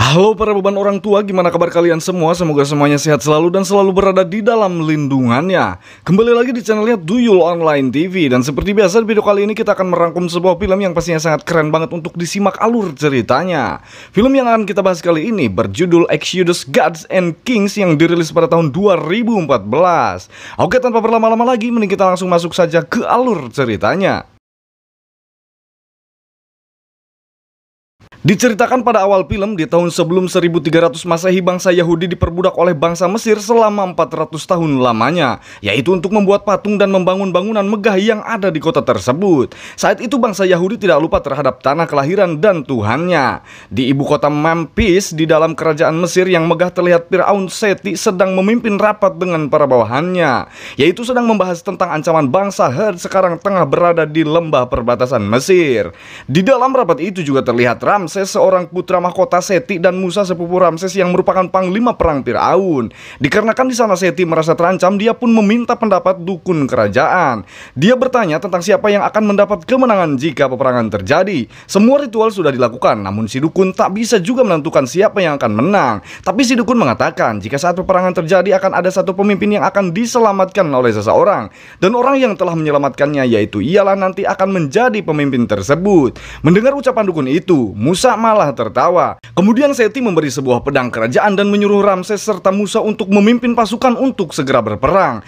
Halo para beban orang tua, gimana kabar kalian semua? Semoga semuanya sehat selalu dan selalu berada di dalam lindungannya. Kembali lagi di channelnya Duyul Online TV. Dan seperti biasa di video kali ini kita akan merangkum sebuah film yang pastinya sangat keren banget untuk disimak alur ceritanya. Film yang akan kita bahas kali ini berjudul Exodus Gods and Kings yang dirilis pada tahun 2014. Oke, tanpa berlama-lama lagi, mending kita langsung masuk saja ke alur ceritanya. Diceritakan pada awal film, di tahun sebelum 1300 Masehi, bangsa Yahudi diperbudak oleh bangsa Mesir selama 400 tahun lamanya, yaitu untuk membuat patung dan membangun bangunan megah yang ada di kota tersebut. Saat itu bangsa Yahudi tidak lupa terhadap tanah kelahiran dan Tuhannya. Di ibu kota Memphis, di dalam kerajaan Mesir yang megah, terlihat Firaun Seti sedang memimpin rapat dengan para bawahannya, yaitu sedang membahas tentang ancaman bangsa Herd sekarang tengah berada di lembah perbatasan Mesir. Di dalam rapat itu juga terlihat Ramses, seorang putra mahkota Seti, dan Musa, sepupu Ramses yang merupakan panglima perang Firaun. Dikarenakan di sana Seti merasa terancam, dia pun meminta pendapat dukun kerajaan. Dia bertanya tentang siapa yang akan mendapat kemenangan jika peperangan terjadi. Semua ritual sudah dilakukan, namun si dukun tak bisa juga menentukan siapa yang akan menang. Tapi si dukun mengatakan jika saat peperangan terjadi akan ada satu pemimpin yang akan diselamatkan oleh seseorang, dan orang yang telah menyelamatkannya yaitu ialah nanti akan menjadi pemimpin tersebut. Mendengar ucapan dukun itu, Musa malah tertawa. Kemudian Seti memberi sebuah pedang kerajaan dan menyuruh Ramses serta Musa untuk memimpin pasukan untuk segera berperang.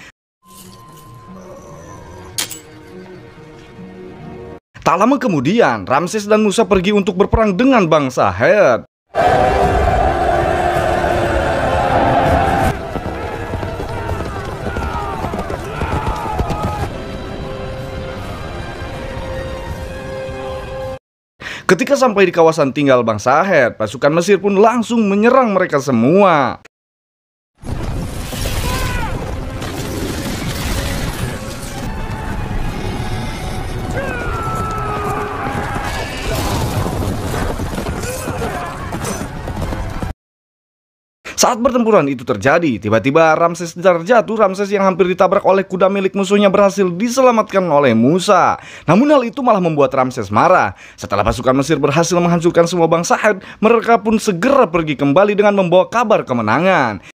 Tak lama kemudian, Ramses dan Musa pergi untuk berperang dengan bangsa Het. Ketika sampai di kawasan tinggal bangsa Het, pasukan Mesir pun langsung menyerang mereka semua. Saat pertempuran itu terjadi, tiba-tiba Ramses terjatuh. Ramses yang hampir ditabrak oleh kuda milik musuhnya berhasil diselamatkan oleh Musa. Namun hal itu malah membuat Ramses marah. Setelah pasukan Mesir berhasil menghancurkan semua bangsa Het, mereka pun segera pergi kembali dengan membawa kabar kemenangan.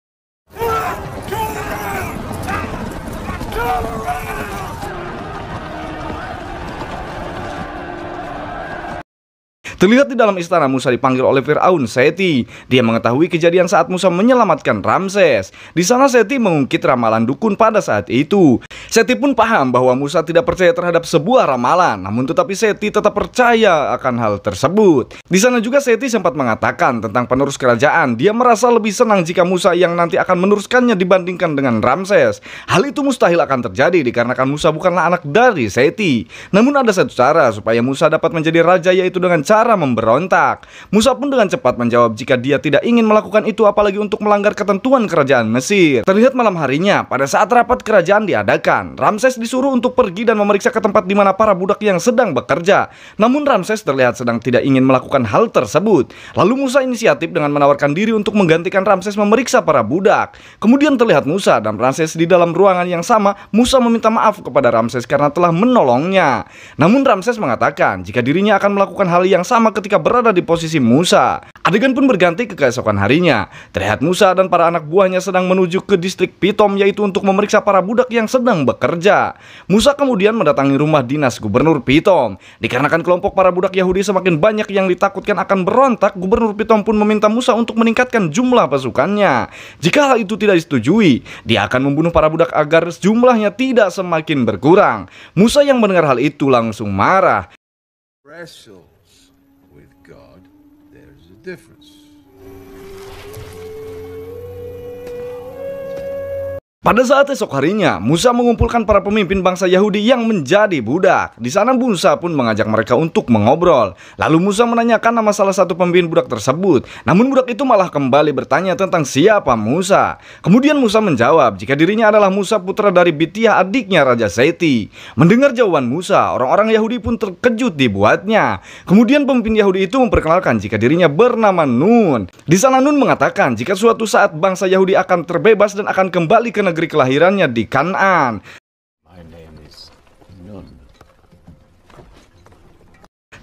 Terlihat di dalam istana, Musa dipanggil oleh Firaun Seti. Dia mengetahui kejadian saat Musa menyelamatkan Ramses. Di sana Seti mengungkit ramalan dukun pada saat itu. Seti pun paham bahwa Musa tidak percaya terhadap sebuah ramalan, namun tetapi Seti tetap percaya akan hal tersebut. Di sana juga Seti sempat mengatakan tentang penerus kerajaan. Dia merasa lebih senang jika Musa yang nanti akan meneruskannya dibandingkan dengan Ramses. Hal itu mustahil akan terjadi dikarenakan Musa bukanlah anak dari Seti. Namun ada satu cara supaya Musa dapat menjadi raja, yaitu dengan cara memberontak. Musa pun dengan cepat menjawab jika dia tidak ingin melakukan itu, apalagi untuk melanggar ketentuan kerajaan Mesir. Terlihat malam harinya, pada saat rapat kerajaan diadakan, Ramses disuruh untuk pergi dan memeriksa ke tempat di mana para budak yang sedang bekerja. Namun Ramses terlihat sedang tidak ingin melakukan hal tersebut. Lalu Musa inisiatif dengan menawarkan diri untuk menggantikan Ramses memeriksa para budak. Kemudian terlihat Musa dan Ramses di dalam ruangan yang sama. Musa meminta maaf kepada Ramses karena telah menolongnya. Namun Ramses mengatakan jika dirinya akan melakukan hal yang sama ketika berada di posisi Musa. Adegan pun berganti ke keesokan harinya. Terlihat Musa dan para anak buahnya sedang menuju ke distrik Pitom, yaitu untuk memeriksa para budak yang sedang bekerja. Musa kemudian mendatangi rumah dinas gubernur Pitom. Dikarenakan kelompok para budak Yahudi semakin banyak yang ditakutkan akan berontak, gubernur Pitom pun meminta Musa untuk meningkatkan jumlah pasukannya. Jika hal itu tidak disetujui, dia akan membunuh para budak agar jumlahnya tidak semakin berkurang. Musa yang mendengar hal itu langsung marah. With God, there's a difference. Pada saat esok harinya, Musa mengumpulkan para pemimpin bangsa Yahudi yang menjadi budak. Di sana Musa pun mengajak mereka untuk mengobrol. Lalu Musa menanyakan nama salah satu pemimpin budak tersebut. Namun budak itu malah kembali bertanya tentang siapa Musa. Kemudian Musa menjawab jika dirinya adalah Musa, putra dari Bitiah, adiknya Raja Seti. Mendengar jawaban Musa, orang-orang Yahudi pun terkejut dibuatnya. Kemudian pemimpin Yahudi itu memperkenalkan jika dirinya bernama Nun. Di sana Nun mengatakan jika suatu saat bangsa Yahudi akan terbebas dan akan kembali ke negeri kelahirannya di Kanaan.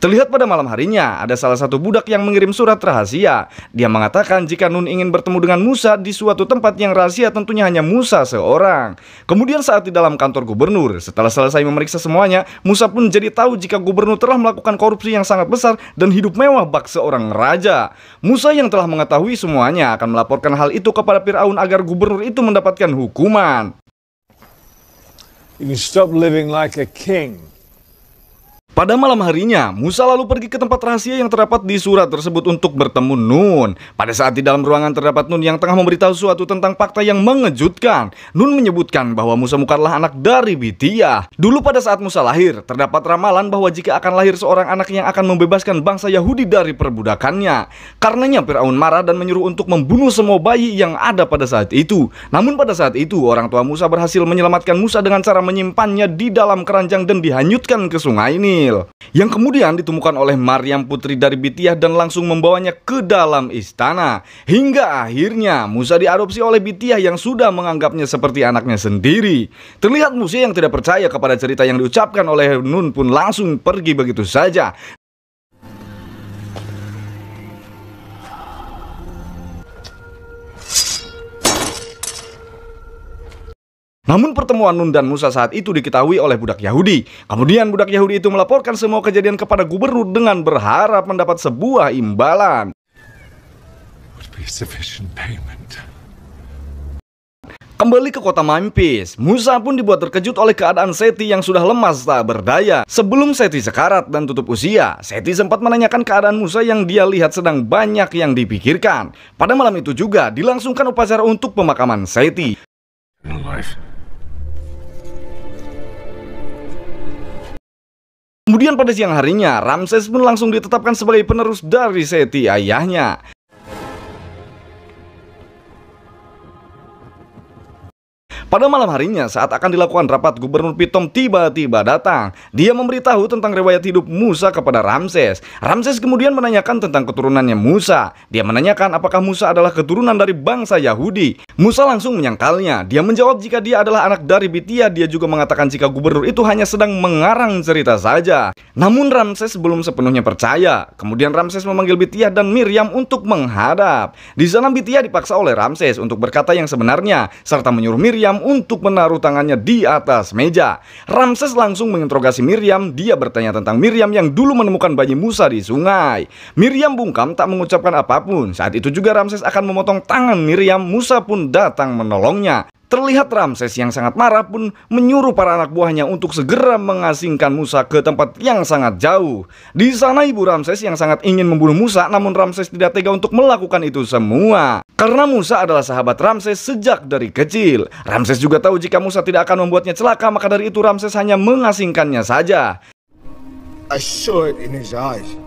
Terlihat pada malam harinya, ada salah satu budak yang mengirim surat rahasia. Dia mengatakan jika Nun ingin bertemu dengan Musa di suatu tempat yang rahasia, tentunya hanya Musa seorang. Kemudian saat di dalam kantor gubernur, setelah selesai memeriksa semuanya, Musa pun jadi tahu jika gubernur telah melakukan korupsi yang sangat besar dan hidup mewah bak seorang raja. Musa yang telah mengetahui semuanya akan melaporkan hal itu kepada Firaun agar gubernur itu mendapatkan hukuman. You can stop living like a king. Pada malam harinya, Musa lalu pergi ke tempat rahasia yang terdapat di surat tersebut untuk bertemu Nun. Pada saat di dalam ruangan terdapat Nun yang tengah memberitahu sesuatu tentang fakta yang mengejutkan. Nun menyebutkan bahwa Musa bukanlah anak dari Bitiyah. Dulu pada saat Musa lahir, terdapat ramalan bahwa jika akan lahir seorang anak yang akan membebaskan bangsa Yahudi dari perbudakannya. Karenanya Firaun marah dan menyuruh untuk membunuh semua bayi yang ada pada saat itu. Namun pada saat itu, orang tua Musa berhasil menyelamatkan Musa dengan cara menyimpannya di dalam keranjang dan dihanyutkan ke sungai Nil, yang kemudian ditemukan oleh Maryam putri dari Bitiyah dan langsung membawanya ke dalam istana. Hingga akhirnya Musa diadopsi oleh Bitiyah yang sudah menganggapnya seperti anaknya sendiri. Terlihat Musa yang tidak percaya kepada cerita yang diucapkan oleh Nun pun langsung pergi begitu saja. Namun pertemuan Nun dan Musa saat itu diketahui oleh budak Yahudi. Kemudian budak Yahudi itu melaporkan semua kejadian kepada gubernur dengan berharap mendapat sebuah imbalan. Kembali ke kota Memphis, Musa pun dibuat terkejut oleh keadaan Seti yang sudah lemas tak berdaya. Sebelum Seti sekarat dan tutup usia, Seti sempat menanyakan keadaan Musa yang dia lihat sedang banyak yang dipikirkan. Pada malam itu juga dilangsungkan upacara untuk pemakaman Seti. Kemudian pada siang harinya, Ramses pun langsung ditetapkan sebagai penerus dari Seti ayahnya. Pada malam harinya, saat akan dilakukan rapat, Gubernur Pitom tiba-tiba datang. Dia memberitahu tentang riwayat hidup Musa kepada Ramses. Ramses kemudian menanyakan tentang keturunannya Musa. Dia menanyakan apakah Musa adalah keturunan dari bangsa Yahudi. Musa langsung menyangkalnya. Dia menjawab jika dia adalah anak dari Bitiyah. Dia juga mengatakan jika gubernur itu hanya sedang mengarang cerita saja. Namun Ramses belum sepenuhnya percaya. Kemudian Ramses memanggil Bitiyah dan Miriam untuk menghadap. Di sana Bitiyah dipaksa oleh Ramses untuk berkata yang sebenarnya, serta menyuruh Miriam untuk menaruh tangannya di atas meja. Ramses langsung menginterogasi Miriam. Dia bertanya tentang Miriam yang dulu menemukan bayi Musa di sungai. Miriam bungkam tak mengucapkan apapun. Saat itu juga Ramses akan memotong tangan Miriam. Musa pun datang menolongnya. Terlihat Ramses yang sangat marah pun menyuruh para anak buahnya untuk segera mengasingkan Musa ke tempat yang sangat jauh. Di sana ibu Ramses yang sangat ingin membunuh Musa, namun Ramses tidak tega untuk melakukan itu semua. Karena Musa adalah sahabat Ramses sejak dari kecil. Ramses juga tahu jika Musa tidak akan membuatnya celaka, maka dari itu Ramses hanya mengasingkannya saja. I saw it in his eyes.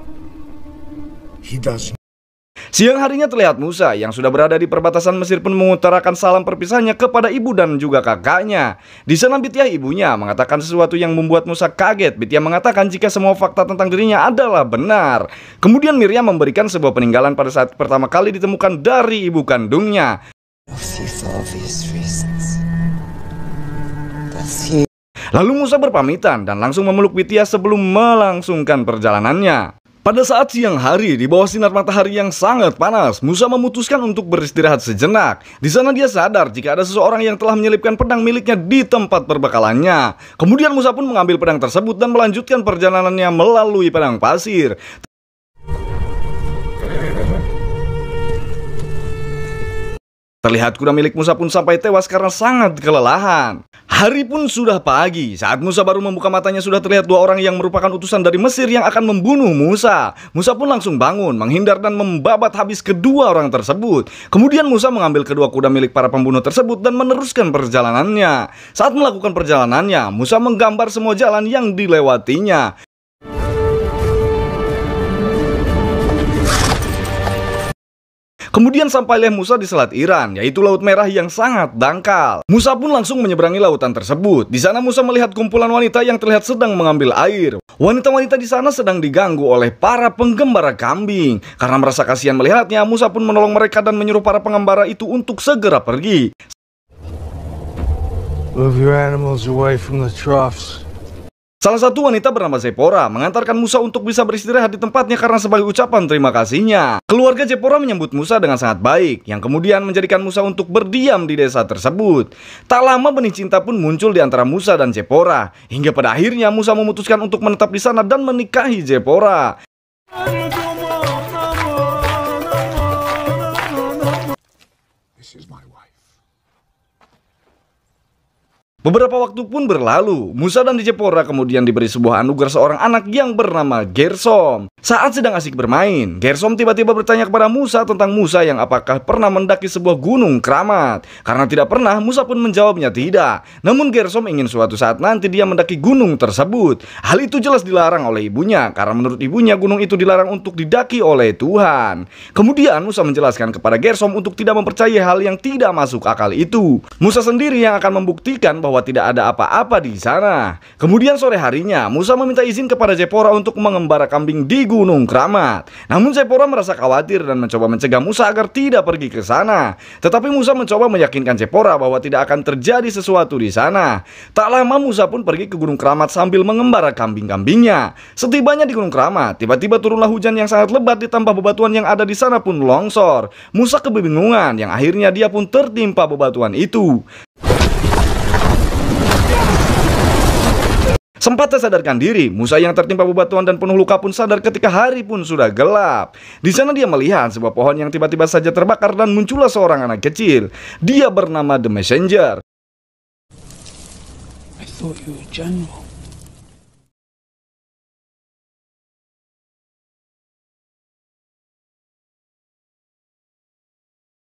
He doesn't. Siang harinya terlihat Musa yang sudah berada di perbatasan Mesir pun mengutarakan salam perpisahannya kepada ibu dan juga kakaknya. Di sana Bitiyah ibunya mengatakan sesuatu yang membuat Musa kaget. Bitiyah mengatakan jika semua fakta tentang dirinya adalah benar. Kemudian Miriam memberikan sebuah peninggalan pada saat pertama kali ditemukan dari ibu kandungnya. Lalu Musa berpamitan dan langsung memeluk Bitiyah sebelum melangsungkan perjalanannya. Pada saat siang hari, di bawah sinar matahari yang sangat panas, Musa memutuskan untuk beristirahat sejenak. Di sana dia sadar jika ada seseorang yang telah menyelipkan pedang miliknya di tempat perbekalannya. Kemudian Musa pun mengambil pedang tersebut dan melanjutkan perjalanannya melalui padang pasir. Terlihat kuda milik Musa pun sampai tewas karena sangat kelelahan. Hari pun sudah pagi. Saat Musa baru membuka matanya, sudah terlihat dua orang yang merupakan utusan dari Mesir yang akan membunuh Musa. Musa pun langsung bangun, menghindar dan membabat habis kedua orang tersebut. Kemudian Musa mengambil kedua kuda milik para pembunuh tersebut dan meneruskan perjalanannya. Saat melakukan perjalanannya, Musa menggambar semua jalan yang dilewatinya. Kemudian sampailah Musa di Selat Iran, yaitu Laut Merah yang sangat dangkal. Musa pun langsung menyeberangi lautan tersebut. Di sana Musa melihat kumpulan wanita yang terlihat sedang mengambil air. Wanita-wanita di sana sedang diganggu oleh para penggembara kambing. Karena merasa kasihan melihatnya, Musa pun menolong mereka dan menyuruh para pengembara itu untuk segera pergi. Move your animals away from the troughs. Salah satu wanita bernama Zipporah mengantarkan Musa untuk bisa beristirahat di tempatnya karena sebagai ucapan terima kasihnya. Keluarga Zipporah menyambut Musa dengan sangat baik, yang kemudian menjadikan Musa untuk berdiam di desa tersebut. Tak lama benih cinta pun muncul di antara Musa dan Zipporah, hingga pada akhirnya Musa memutuskan untuk menetap di sana dan menikahi Zipporah. This is my wife. Beberapa waktu pun berlalu, Musa dan Zipporah kemudian diberi sebuah anugerah seorang anak yang bernama Gersom. Saat sedang asik bermain, Gersom tiba-tiba bertanya kepada Musa tentang Musa yang apakah pernah mendaki sebuah gunung keramat. Karena tidak pernah, Musa pun menjawabnya tidak. Namun Gersom ingin suatu saat nanti dia mendaki gunung tersebut. Hal itu jelas dilarang oleh ibunya, karena menurut ibunya gunung itu dilarang untuk didaki oleh Tuhan. Kemudian Musa menjelaskan kepada Gersom untuk tidak mempercayai hal yang tidak masuk akal itu. Musa sendiri yang akan membuktikan bahwa tidak ada apa-apa di sana. Kemudian sore harinya, Musa meminta izin kepada Zipporah untuk mengembara kambing di Gunung Keramat. Namun Zipporah merasa khawatir dan mencoba mencegah Musa agar tidak pergi ke sana. Tetapi Musa mencoba meyakinkan Zipporah bahwa tidak akan terjadi sesuatu di sana. Tak lama Musa pun pergi ke Gunung Keramat sambil mengembara kambing-kambingnya. Setibanya di Gunung Keramat, tiba-tiba turunlah hujan yang sangat lebat ditambah bebatuan yang ada di sana pun longsor. Musa kebingungan yang akhirnya dia pun tertimpa bebatuan itu. Sempat tak sadarkan diri, Musa yang tertimpa bebatuan dan penuh luka pun sadar ketika hari pun sudah gelap. Di sana dia melihat sebuah pohon yang tiba-tiba saja terbakar dan muncullah seorang anak kecil. Dia bernama The Messenger. I thought you were general.